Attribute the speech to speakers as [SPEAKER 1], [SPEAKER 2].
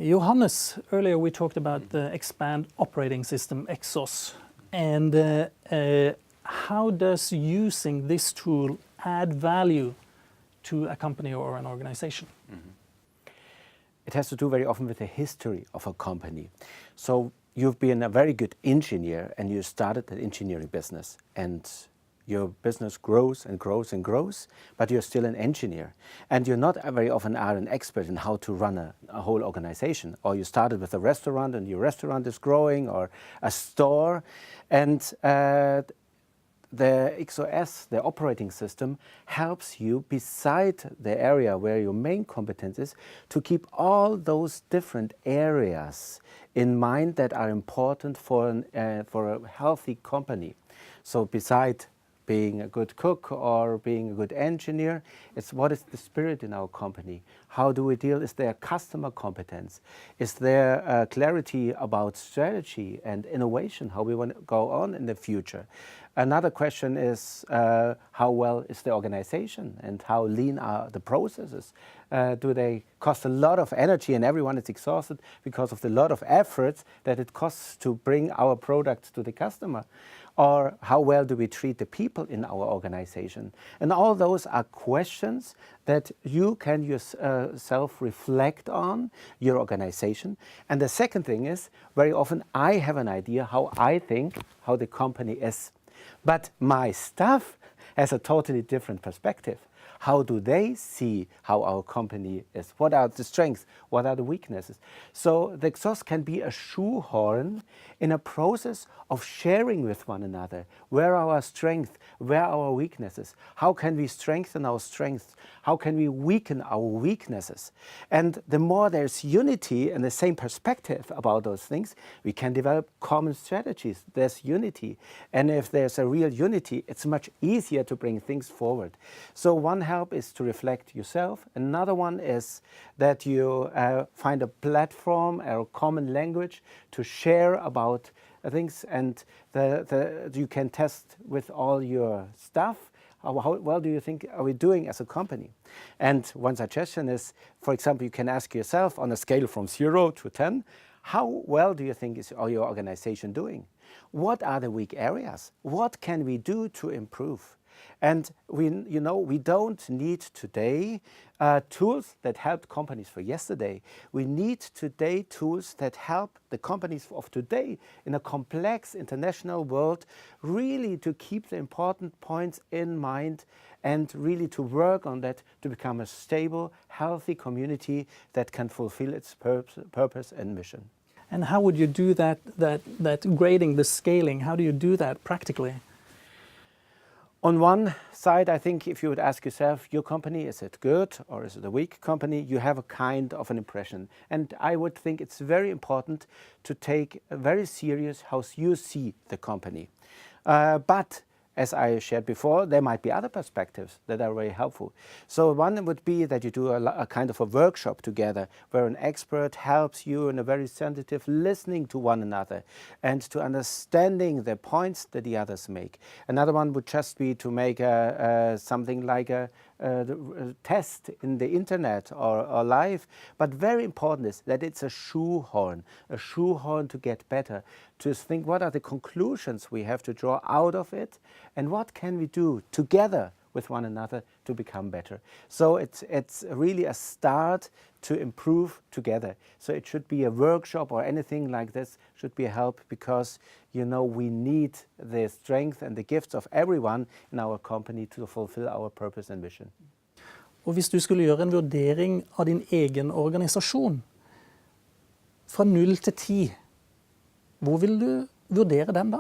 [SPEAKER 1] Johannes, earlier we talked about the xpand operating system, XOS, and how does using this tool add value to a company or an organization?
[SPEAKER 2] It has to do very often with the history of a company. So you've been a very good engineer and you started an engineering business, and your business grows and grows and grows, but you're still an engineer. And you're not very often an expert in how to run a whole organization. Or you started with a restaurant and your restaurant is growing, or a store. And the XOS, the operating system, helps you, beside the area where your main competence is, to keep all those different areas in mind that are important for a healthy company. So beside being a good cook or being a good engineer, it's what is the spirit in our company? How do we deal? Is there customer competence? Is there clarity about strategy and innovation, how we want to go on in the future? Another question is how well is the organization and how lean are the processes? Do they cost a lot of energy and everyone is exhausted because of the lot of effort that it costs to bring our products to the customer? Or how well do we treat the people in our organization? And all those are questions that you can yourself reflect on your organization. And the second thing is, very often I have an idea how I think how the company is. But my staff has a totally different perspective. How do they see how our company is? What are the strengths? What are the weaknesses? So the XOS can be a shoehorn in a process of sharing with one another. Where are our strengths? Where are our weaknesses? How can we strengthen our strengths? How can we weaken our weaknesses? And the more there's unity and the same perspective about those things, we can develop common strategies. There's unity. And if there's a real unity, it's much easier to bring things forward. So one help is to reflect yourself. Another one is that you find a platform or a common language to share about things, and you can test with all your staff. How well do you think are we doing as a company? And one suggestion is, for example, you can ask yourself on a scale from 0 to 10, how well do you think is your organization doing? What are the weak areas? What can we do to improve? And we don't need today tools that helped companies for yesterday. We need today tools that help the companies of today in a complex international world really to keep the important points in mind and really to work on that to become a stable, healthy community that can fulfill its purpose and mission.
[SPEAKER 1] And how would you do that grading, the scaling, how do you do that practically?
[SPEAKER 2] On one side, I think if you would ask yourself, your company, is it good or is it a weak company? You have a kind of an impression. And I would think it's very important to take very serious how you see the company. But as I shared before, there might be other perspectives that are very helpful. So one would be that you do a kind of a workshop together where an expert helps you in a very sensitive listening to one another and to understanding the points that the others make. Another one would just be to make something like a test in the internet or live. But very important is that it's a shoehorn to get better, to think what are the conclusions we have to draw out of it and what can we do together with one another to become better. So it's really a start to improve together. So it should be a workshop or anything like this should be a help because we need the strength and the gifts of everyone in our company to fulfill our purpose and mission.
[SPEAKER 1] Og hvis du skulle gjøre en vurdering av din egen organisasjon fra 0 til 10, hvor vil du vurdere den da?